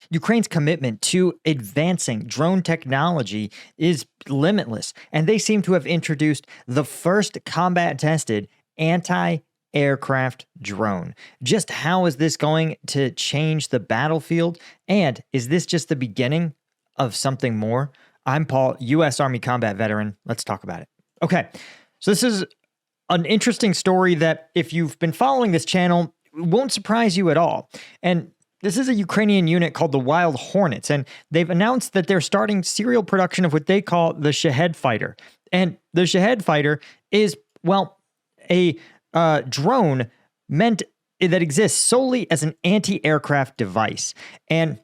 Ukraine's commitment to advancing drone technology is limitless, and they seem to have introduced the first combat-tested anti-aircraft drone. Just how is this going to change the battlefield? And is this just the beginning of something more? I'm Paul, U.S. Army combat veteran. Let's talk about it. Okay, so this is an interesting story that if you've been following this channel, won't surprise you at all. And this is a Ukrainian unit called the Wild Hornets, and they've announced that they're starting serial production of what they call the Shahed fighter. And the Shahed fighter is, well, a drone meant that exists solely as an anti-aircraft device. And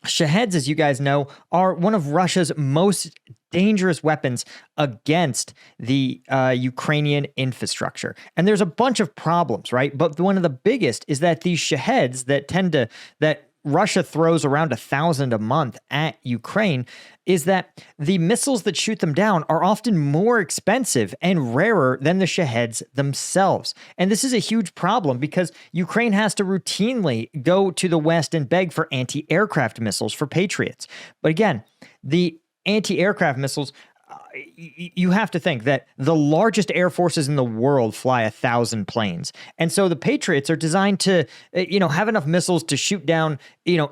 Shaheds, as you guys know, are one of Russia's most dangerous weapons against the Ukrainian infrastructure. And there's a bunch of problems, right? But one of the biggest is that these Shaheds that Russia throws around 1,000 a month at Ukraine is that the missiles that shoot them down are often more expensive and rarer than the Shaheds themselves. And this is a huge problem because Ukraine has to routinely go to the West and beg for anti-aircraft missiles for Patriots. But again, the anti-aircraft missiles, you have to think that the largest air forces in the world fly 1,000 planes. And so the Patriots are designed to, have enough missiles to shoot down,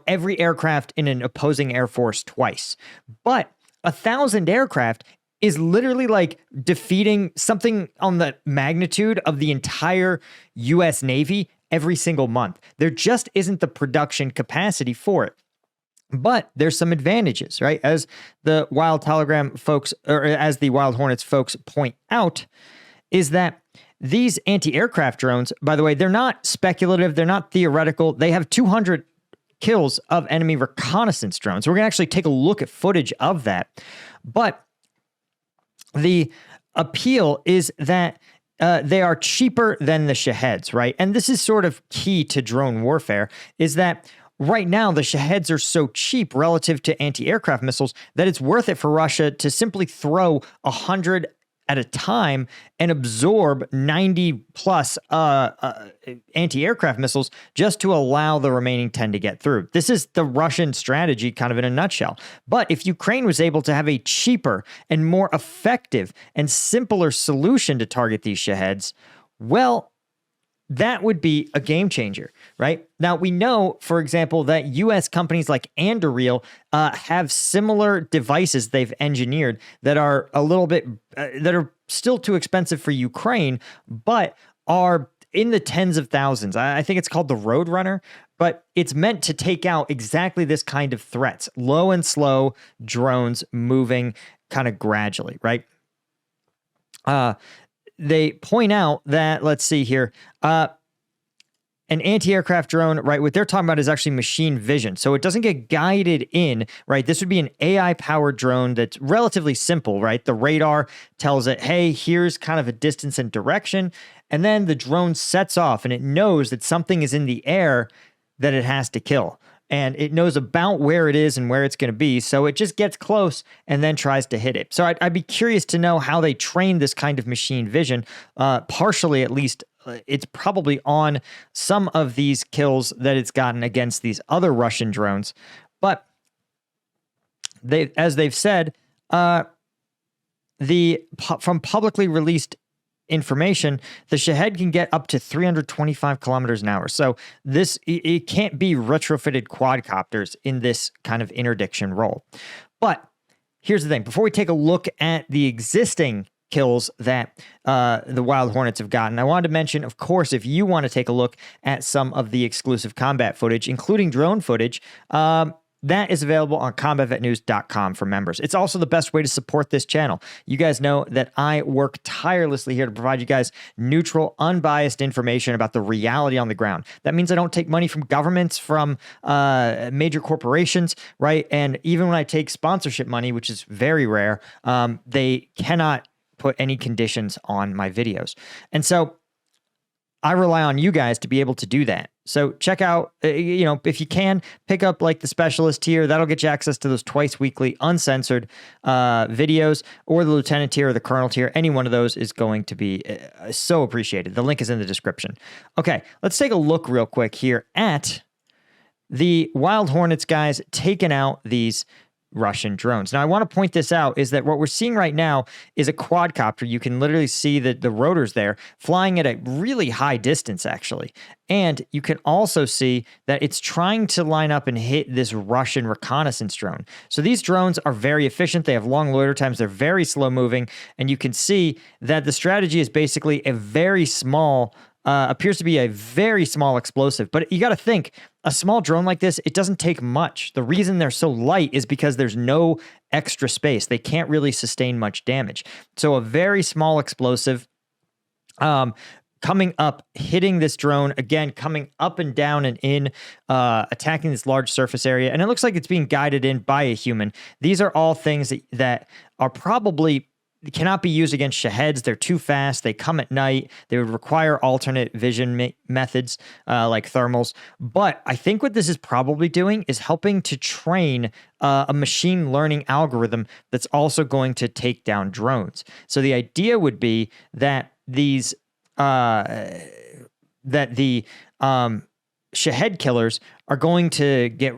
every aircraft in an opposing air force twice. But 1,000 aircraft is literally like defeating something on the magnitude of the entire U.S. Navy every single month. There just isn't the production capacity for it. But there's some advantages, right? As the Wild Telegram folks, or as the Wild Hornets folks point out, is that these anti-aircraft drones, by the way, they're not speculative, they're not theoretical. They have 200 kills of enemy reconnaissance drones. We're going to actually take a look at footage of that. But the appeal is that they are cheaper than the Shaheds, right? And this is sort of key to drone warfare, is that right now, the Shaheds are so cheap relative to anti-aircraft missiles that it's worth it for Russia to simply throw 100 at a time and absorb 90 plus anti-aircraft missiles just to allow the remaining 10 to get through. This is the Russian strategy kind of in a nutshell. But if Ukraine was able to have a cheaper and more effective and simpler solution to target these Shaheds, well, that would be a game changer, right? Now, we know, for example, that U.S. companies like Anduril have similar devices they've engineered that are a little bit, that are still too expensive for Ukraine, but are in the tens of thousands. I think it's called the Roadrunner, but it's meant to take out exactly this kind of threats, low and slow drones moving kind of gradually, right? They point out that, let's see here, an anti-aircraft drone, right, what they're talking about is actually machine vision. So it doesn't get guided in, right? This would be an AI-powered drone that's relatively simple, right? The radar tells it, hey, here's kind of a distance and direction. And then the drone sets off and it knows that something is in the air that it has to kill. And it knows about where it is and where it's going to be. So it just gets close and then tries to hit it. So I'd be curious to know how they train this kind of machine vision. Partially, at least, it's probably on some of these kills that it's gotten against these other Russian drones. But as they've said, from publicly released information, the Shahed can get up to 325 kilometers an hour. So it can't be retrofitted quadcopters in this kind of interdiction role. But here's the thing. Before we take a look at the existing kills that the Wild Hornets have gotten, I wanted to mention, of course, if you want to take a look at some of the exclusive combat footage, including drone footage, that is available on combatvetnews.com for members. It's also the best way to support this channel. You guys know that I work tirelessly here to provide you guys neutral, unbiased information about the reality on the ground. That means I don't take money from governments, from major corporations, right? And even when I take sponsorship money, which is very rare, they cannot put any conditions on my videos. And so I rely on you guys to be able to do that. So check out, if you can, pick up like the specialist tier. That'll get you access to those twice weekly uncensored videos, or the lieutenant tier or the colonel tier. Any one of those is going to be so appreciated. The link is in the description. Okay, let's take a look real quick here at the Wild Hornets guys taking out these Russian drones. Now, I want to point this out is that what we're seeing right now is a quadcopter. You can literally see the rotors there flying at a really high distance, actually. And you can also see that it's trying to line up and hit this Russian reconnaissance drone. So these drones are very efficient. They have long loiter times. They're very slow moving. And you can see that the strategy is basically a very small appears to be a very small explosive. But you got to think, a small drone like this, it doesn't take much. The reason they're so light is because there's no extra space. They can't really sustain much damage. So a very small explosive coming up, hitting this drone, again, coming up and down and in, attacking this large surface area. And it looks like it's being guided in by a human. These are all things that are probably cannot be used against Shaheds. They're too fast. They come at night. They would require alternate vision methods like thermals. But I think what this is probably doing is helping to train a machine learning algorithm that's also going to take down drones. So the idea would be that these that the Shahed killers are going to get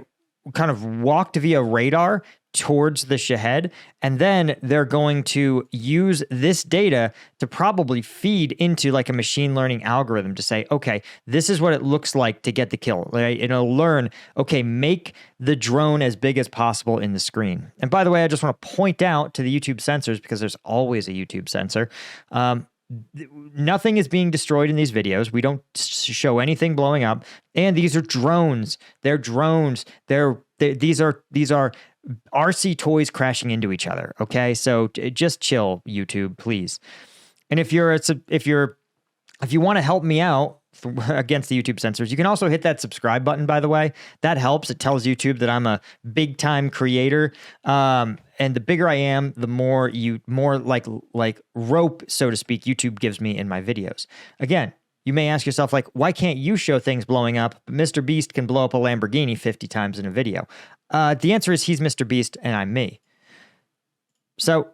kind of walked via radar towards the Shahed, and then they're going to use this data to probably feed into like a machine learning algorithm to say, okay, this is what it looks like to get the kill. Right? It'll learn, okay, make the drone as big as possible in the screen. And by the way, I just want to point out to the YouTube censors, because there's always a YouTube censor, nothing is being destroyed in these videos. We don't show anything blowing up. And these are drones. They're drones. These are RC toys crashing into each other. Okay, so just chill, YouTube, please. And if you want to help me out against the YouTube censors, you can also hit that subscribe button. By the way, that helps. It tells YouTube that I'm a big time creator. And the bigger I am, the more like rope, so to speak, YouTube gives me in my videos. Again, you may ask yourself, like, why can't you show things blowing up, but Mr. Beast can blow up a Lamborghini 50 times in a video? The answer is he's Mr. Beast and I'm me. So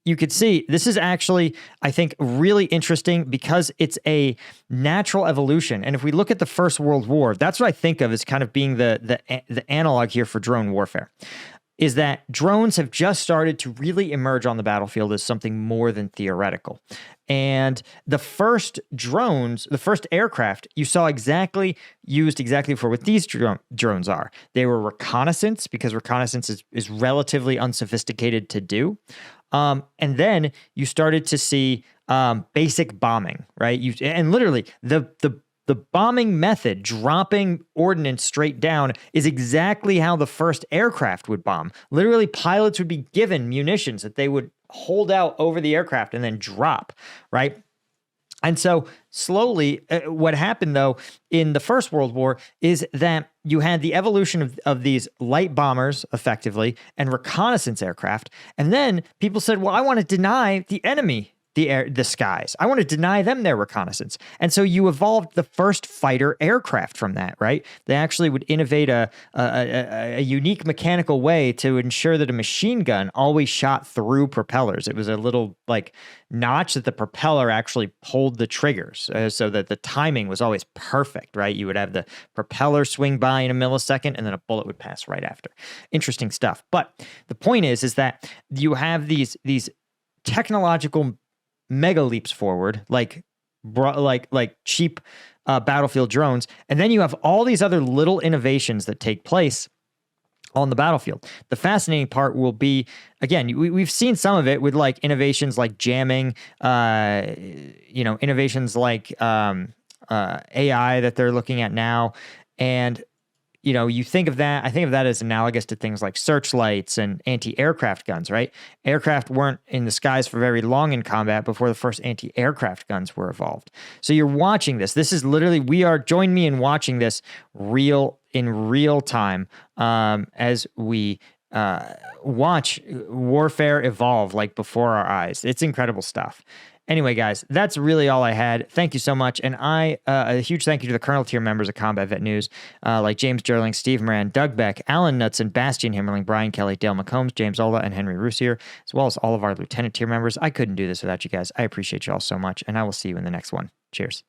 you could see this is actually, I think, really interesting because it's a natural evolution. And if we look at the First World War, that's what I think of as kind of being the analog here for drone warfare, is that drones have just started to really emerge on the battlefield as something more than theoretical. And the first drones, the first aircraft you saw used exactly for what these drones are. They were reconnaissance, because reconnaissance is relatively unsophisticated to do. And then you started to see basic bombing, right? And literally the bombing method, dropping ordnance straight down, is exactly how the first aircraft would bomb. Literally, pilots would be given munitions that they would hold out over the aircraft and then drop, right? And so slowly, what happened, though, in the First World War is that you had the evolution of these light bombers, effectively, and reconnaissance aircraft. And then people said, well, I want to deny the enemy the skies. I want to deny them their reconnaissance. And so you evolved the first fighter aircraft from that, right? They actually would innovate a unique mechanical way to ensure that a machine gun always shot through propellers. It was a little like notch that the propeller actually pulled the triggers so that the timing was always perfect, right? You would have the propeller swing by in a millisecond and then a bullet would pass right after. Interesting stuff. But the point is that you have these technological mega leaps forward, like cheap battlefield drones, and then you have all these other little innovations that take place on the battlefield. The fascinating part will be, again, we've seen some of it with like innovations like jamming, innovations like AI that they're looking at now, and you think of that, I think of that as analogous to things like searchlights and anti-aircraft guns, right? Aircraft weren't in the skies for very long in combat before the first anti-aircraft guns were evolved. So you're watching this. This is literally, join me in watching this in real time as we watch warfare evolve like before our eyes. It's incredible stuff. Anyway, guys, that's really all I had. Thank you so much. And a huge thank you to the Colonel tier members of Combat Vet News, like James Gerling, Steve Moran, Doug Beck, Alan Knutson, Bastian Himmerling, Brian Kelly, Dale McCombs, James Ola, and Henry Roussier, as well as all of our Lieutenant tier members. I couldn't do this without you guys. I appreciate you all so much, and I will see you in the next one. Cheers.